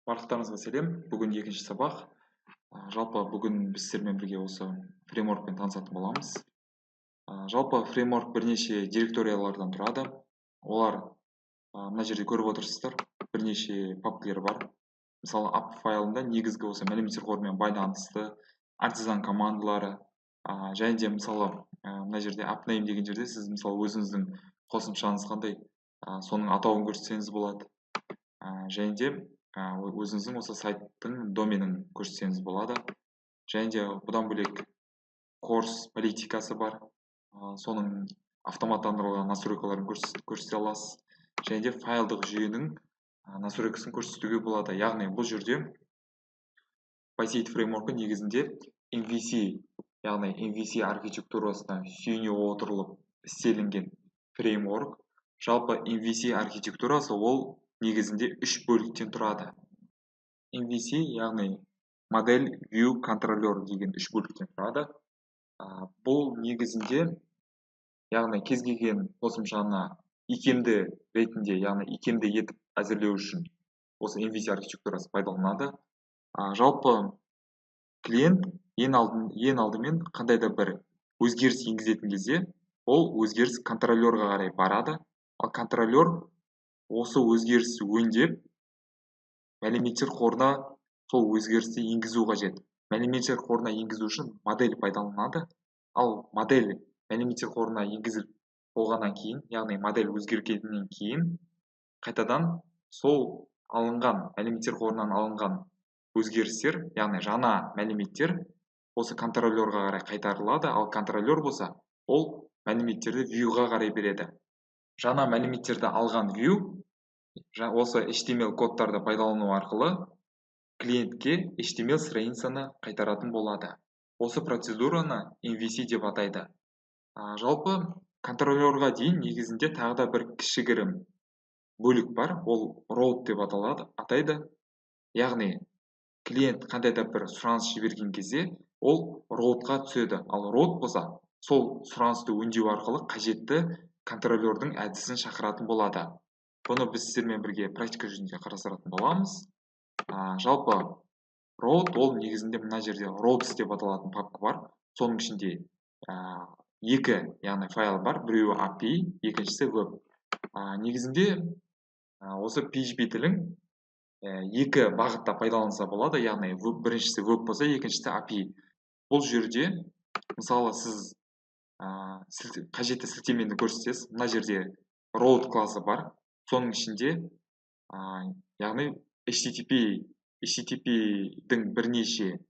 Барлықтарыңызға сәлем. Бүгін екінші сабақ. Жалпы бүгін біз сіздермен бірге осы фреймворкпен танысатын боламыз. Жалпы фреймворк бірнеше директориялардан тұрады. Олар мына жерде көріп отырсыздар, бірнеше папкалар бар. Мысалы, app файлында негізгі осы мәліметтер қорымен байланысты артизан командалары, және де мысалы мына жерде appname деген жерде сіз мысалы өзіңіздің қосымшаңыз қандай, соның атауын көрсетсеңіз болады. Және де өзіңіздің осы сайттың доменін көрсетсеңіз болады. Және де бұдан бөлек курс политикасы бар. Соның автоматтандырылған настройкаларын көрсете аласыз. Және де файлдық жүйенің настройкасын көрсетуге болады. Яғни бұл жерде PySeed фреймворкі негізінде MVC, яғни MVC архитектурасына сүйене отырылып істелінген фреймворк. Жалпы MVC архитектурасы ол негізінде 3 бөліктен тұрады. MVC, яғни модель, view, контролер деген 3 бөліктен тұрады. Бұл негізінде, яғни кез келген қосымшаны икемді ретінде, яғни икемді етіп әзірлеу үшін осы MVC архитектурасы пайдаланады. Жалпы клиент ең алдымен қандай да бір өзгеріс енгізетін кезде, ол өзгеріс контролерға қарай барады. Ал контролер осы өзгерісті өңдеп, мәліметтер қорына сол өзгерісті енгізу қажет. Мәліметтер қорына енгізу үшін модель пайдаланады. Ал модель мәліметтер қорына енгізіліп болғаннан кейін, яғни модель өзгергеннен кейін, қайтадан сол алынған мәліметтер қорынан алынған өзгерістер, яғни жаңа мәліметтер осы контролерға қарай қайтарылады. Ал контролер болса, ол мәліметтерді viewға қарай береді. Жаңа мәліметтерді алған view осы HTML кодтарды пайдалану арқылы клиентке HTML страницаны қайтаратын болады. Осы процедураны MVC деп атайды. Жалпы контролерға дейін негізінде тағы да бір кішігірім бөлік бар, ол route деп атайды. Яғни клиент қандай да бір сұраныс жіберген кезде, ол routeға түседі. Ал route болса, сол сұранысты өңдеу арқылы қажетті контролердің әдісін шақыратын болады. Бұны біз сіздермен бірге практика жүзінде қарастыратын боламыз. Жалпы route ол негізінде мына жерде routes деп аталатын папка бар. Соның ішінде екі, яғни файл бар. Біреуі API, екіншісі web. Негізінде осы PHP тілін екі бағытта пайдаланса болады. Яғни біріншісі web болса, екіншісі API. Бұл жерде мысалы сіз қажетті сілтемені көрсетесіз. Мына жерде route класы бар. Соның ішінде, яғни HTTP-дің бірнеше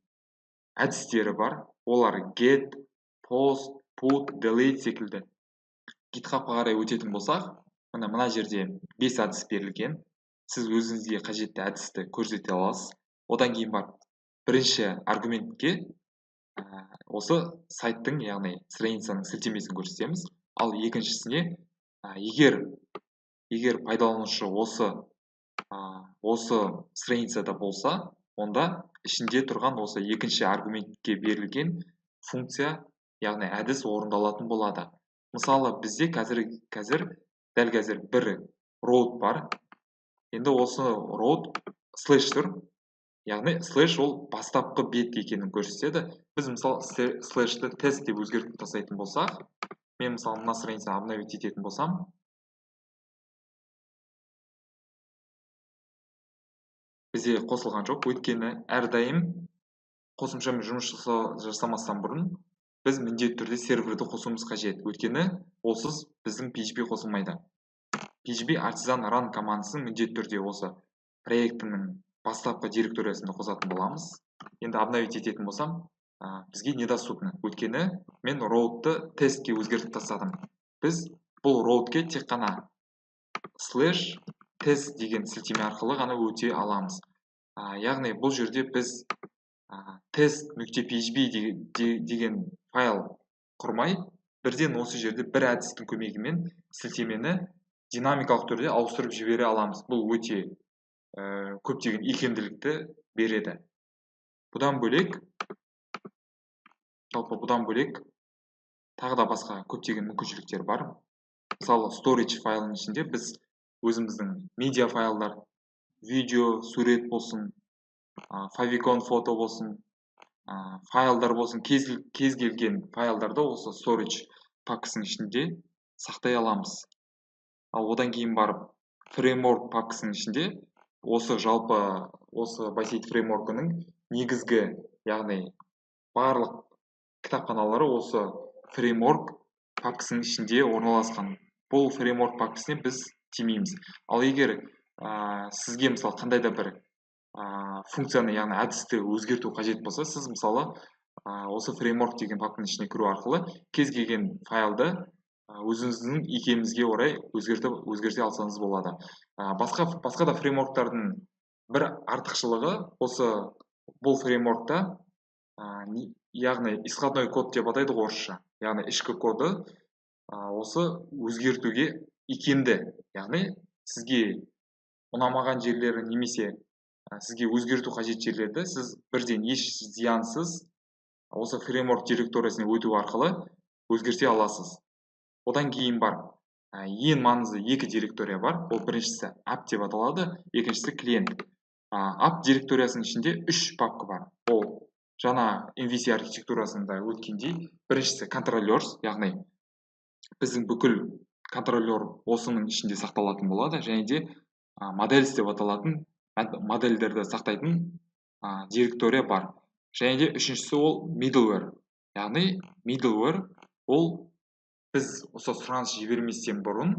әдістері бар. Олар get, post, put, delete секілді. GitHubқа қарай өтетін болсақ, мына жерде 5 әдіс берілген. Сіз өзіңізге қажетті әдісті көрсете аласыз. Одан кейін бар бірінші аргументке осы сайттың, яғни страницаның сілтемесін көрсетеміз. Ал екіншісіне, егер пайдаланушы осы страницада болса, онда ішінде тұрған осы екінші аргументке берілген функция, яғни әдіс орындалатын болады. Мысалы, бізде дәл қазір бір route бар. Енді осы route слэш тұр. Яғни слэш ол бастапқы бет екенін көрсетеді. Біз мысалы слэшті тест деп өзгертіп тастайтын болсақ, мен мысалы мына страницаны обновить ететін болсам, бізде қосылған жоқ. Өйткені әрдайым қосымшамен жұмыс жасамастан бұрын біз міндетті түрде серверді қосуымыз қажет. Өйткені олсыз біздің PHP қосылмайды. PHP артизан run командасын міндетті түрде осы проектінің бастапқы директориясында қосатын боламыз. Енді обновить ететін болсам, бізге недоступны. Өйткені мен route-ты тестке өзгертіп тастадым. Біз бұл route-ке тек қана слэш тест деген сілтеме арқылы ғана өте аламыз. Яғни бұл жерде біз test.php деген файл құрмай, бірден осы жерде бір әдістің көмегімен сілтемені динамикалық түрде ауыстырып жібере аламыз. Бұл өте көптеген икемділікті береді. Бұдан бөлек тағы да басқа көптеген мүмкіншіліктер бар. Мысалы, storage файлының ішінде біз өзіміздің медиа файлдар, видео, сурет болсын, favicon фото болсын, файлдар болсын, кез келген файлдарды осы storage папкасының ішінде сақтай аламыз. Ал одан кейін барып фреймворк папкасының ішінде осы жалпы осы Bicep фреймворкының негізгі, яғни барлық кітапханалары осы фреймворк папкасының ішінде орналасқан. Бұл фреймворк папкасіне біз тимейміз. Ал егер сізге мысалы қандай да бір функцияны, яғни әдісті өзгерту қажет болса, сіз мысалы осы фреймворк деген папканың ішіне кіру арқылы кез келген файлды өзіңіздің икеміңізге орай өзгерте алсаңыз болады. Басқа да фреймворктардың бір артықшылығы осы бұл фреймворкта яғни исходной код деп атайды орысша, яғни ішкі коды осы өзгертуге икемді, яғни сізге ұнамаған жерлері немесе сізге өзгерту қажет жерлерді сіз бірден еш зиянсыз осы фреймворк директориясына өту арқылы өзгерте аласыз. Одан кейін бар ең маңызды екі директория бар. Ол біріншісі app деп аталады, екіншісі клиент. App директориясының ішінде 3 папка бар. Ол жаңа MVC архитектурасында өткендей, біріншісі controllers, яғни біздің бүкіл контроллер осының ішінде сақталатын болады, және де models деп аталатын модельдерді сақтайтын директория бар. Және де үшіншісі ол middleware. Яғни middleware ол біз осы сұраныс жіберместен бұрын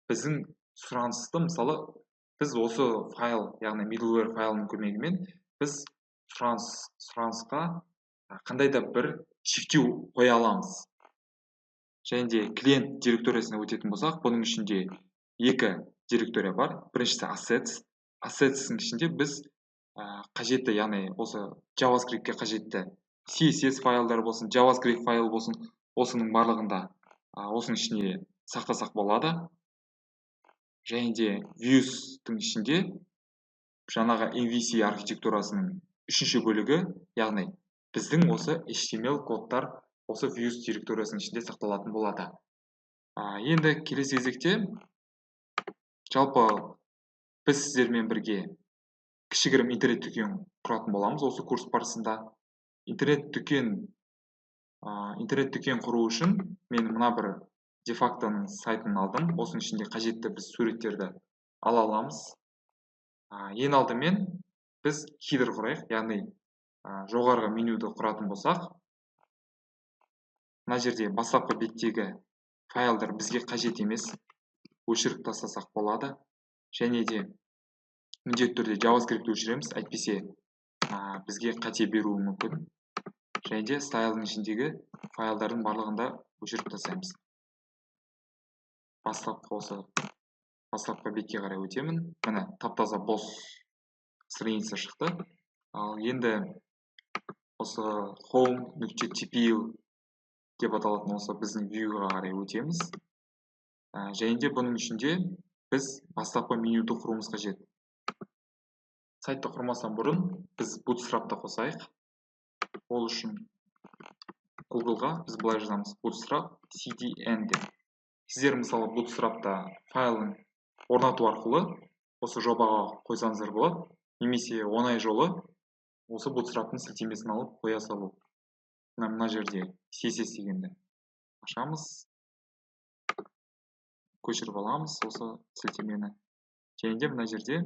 біздің сұранысты, мысалы біз осы файл, яғни middleware файлының көмегімен біз сұранысқа қандай да бір шектеу қоя аламыз. Және де клиент директориясына өтетін болсақ, бұның ішінде екі директория бар. Біріншісі assets. Assets'ің ішінде біз қажетті, яғни осы JavaScript-ке қажетті CSS файлдар болсын, JavaScript файл болсын, осының барлығында осының ішіне сақтасақ болады. Және де views-тің ішінде жаңағы MVC архитектурасының үшінші бөлігі, яғни біздің осы HTML кодтар осы views директориясының ішінде сақталатын болады. Енді келесі кезекте жалпы біз сіздермен бірге кішігірім интернет дүкен құратын боламыз осы курс барысында. Интернет дүкен құру үшін мен мына бір дефактоның сайтын алдым. Осының ішінде қажетті біз суреттерді ала аламыз. Ең алдымен біз хидер құрайық, яғни жоғарғы менюді құратын болсақ, мына жерде бастапқы беттегі файлдар бізге қажет емес, өшіріп тастасақ болады. Және де міндетті түрде JavaScript өшіреміз, әйтпесе бізге қате беруі мүмкін. Және де стайлдың ішіндегі файлдардың барлығында өшіріп тастаймыз. Бастапқы бетке қарай өтемін. Міне тап-таза бос страница шықты. Ал енді осы home.tpl деп аталатын осы біздің view-ға қарай өтеміз. Және де бұның ішінде біз бастапқы менюді құруымыз қажет. Сайтты құрмастан бұрын біз Bootstrap'ты қосайық. Ол үшін Google-ға біз былай жазамыз Bootstrap CDN деп. Сіздер мысалы Bootstrap'та файлын орнату арқылы осы жобаға қойсаңыздар болады, немесе оңай жолы осы Bootstrap'тың сілтемесін алып қоя салу. Мына жерде CSS дегенді ашамыз, көшіріп аламыз осы сілтемені. Және де мына жерде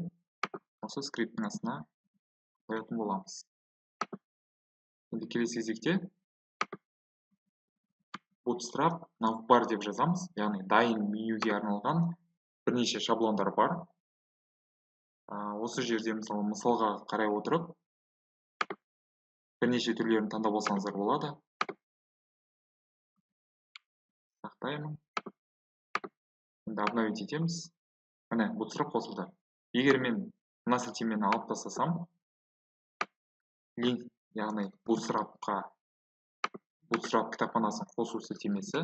осы скрипттің астына қоятын боламыз. Енді келесі кезекте Bootstrap navbar деп жазамыз, яғни дайын менюге арналған бірнеше шаблондар бар. Осы жерде мысалға қарай отырып, бірнеше түрлерін таңдап алсаңыздар болады. Сақтаймын. Енді обновить етеміз. Міне, Bootstrap қосылды. Егер мен мына сілтемені алып тастасам, линк, яғни Bootstrap кітапханасын қосу сілтемесі,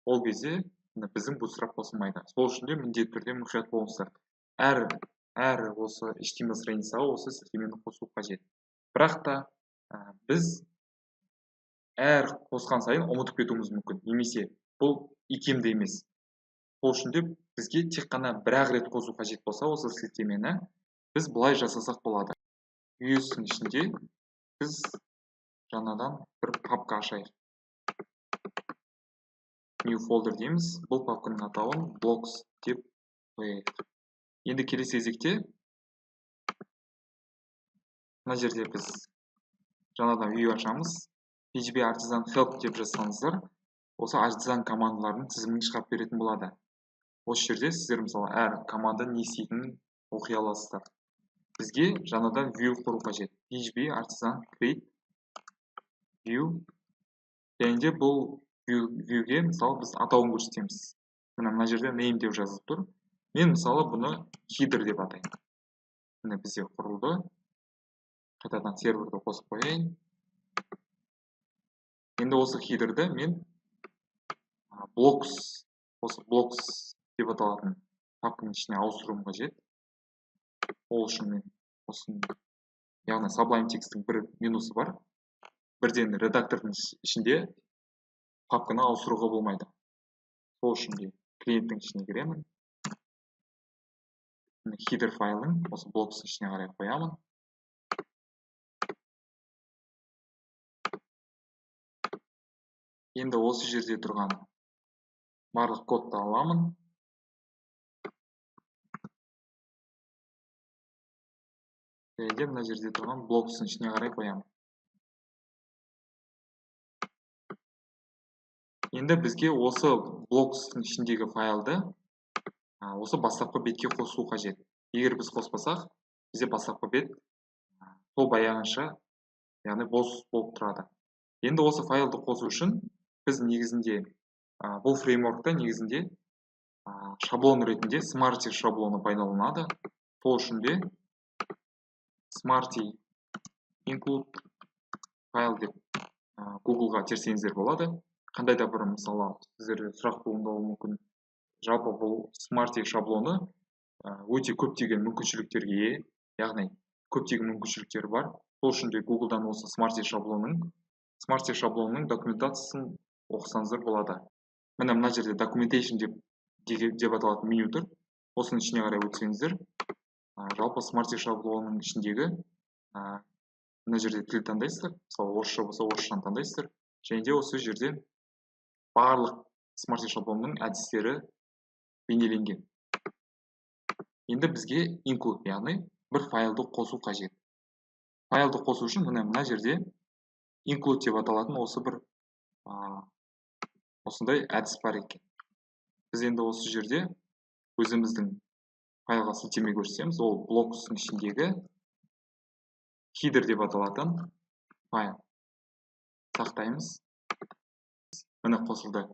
ол кезде біздің Bootstrap қосылмайды. Сол үшін де міндетті түрде мұқият болыңыздар. Әр осы HTML страницаға осы сілтемені қосу қажет. Бірақ та біз әр қосқан сайын ұмытып кетуіміз мүмкін, немесе бұл икемді емес. Сол үшін де бізге тек қана бір-ақ рет қосу қажет болса, осы сілтемені біз былай жасасақ болады. Views'ның ішінде біз жаңадан бір папка ашайық. New folder дейміз. Бұл папканың атауын blocks деп қояйық. Енді келесі кезекте мына жерде біз жаңадан view ашамыз. PHP artisan help деп жазсаңыздар, осы artisan командаларының тізімін шығарып беретін болады. Осы жерде сіздер мысалы әр команда не істейтінін оқи аласыздар. Бізге жаңадан view құру қажет. PHP artisan create view. Және де бұл view'ге мысалы біз атауын көрсетеміз. Мына жерде name деп жазылып тұр. Мен мысалы бұны header деп атаймын. Міне бізде құрылды. Қайтадан серверді қосып қояйын. Енді осы header'ді мен blocks деп аталатын папканың ішіне ауыстыруым қажет. Ол үшін мен осыны, яғни Sublime Text'ің бір минусы бар. Бірден редактордың ішінде папканы ауыстыруға болмайды. Сол үшін де клиенттің ішіне кіремін. Header файлын осы blocks ішіне қарай қоямын. Енді осы жерде тұрған барлық кодты аламын. Және мына жерде тұрған блокстың ішіне қарай қоямын. Енді бізге осы блокстың ішіндегі файлды осы бастапқы бетке қосу қажет. Егер біз қоспасақ, бізде бастапқы бет сол баяғынша, яғни бос болып тұрады. Енді осы файлды қосу үшін біз негізінде бұл фреймворкта негізінде шаблон ретінде Smarty шаблоны пайдаланады. Сол үшін де Smarty include файл деп Google-ға терсеңіздер болады. Қандай да бір мысалы сіздерде сұрақ туындауы мүмкін. Жалпы бұл Smarty шаблоны өте көптеген мүмкіншіліктерге ие, яғни көптеген мүмкіншіліктері бар. Сол үшін де Google-дан осы Smarty шаблонының документациясын оқысаңыздар болады. Мына жерде documentation деп аталатын меню тұр. Осының ішіне қарай өтсеңіздер, жалпы Smarty шаблонының ішіндегі мына жерде тіл таңдайсыздар. Мысалы орысша болса орысшаны таңдайсыздар. Және де осы жерде барлық Smarty шаблонының әдістері бейнеленген. Енді бізге include, яғни бір файлды қосу қажет. Файлды қосу үшін мына жерде include деп аталатын осы бір осындай әдіс бар екен. Біз енді осы жерде өзіміздің файлға сілтеме көрсетеміз. Ол блокстың ішіндегі header деп аталатын файл. Сақтаймыз. Міне қосылды.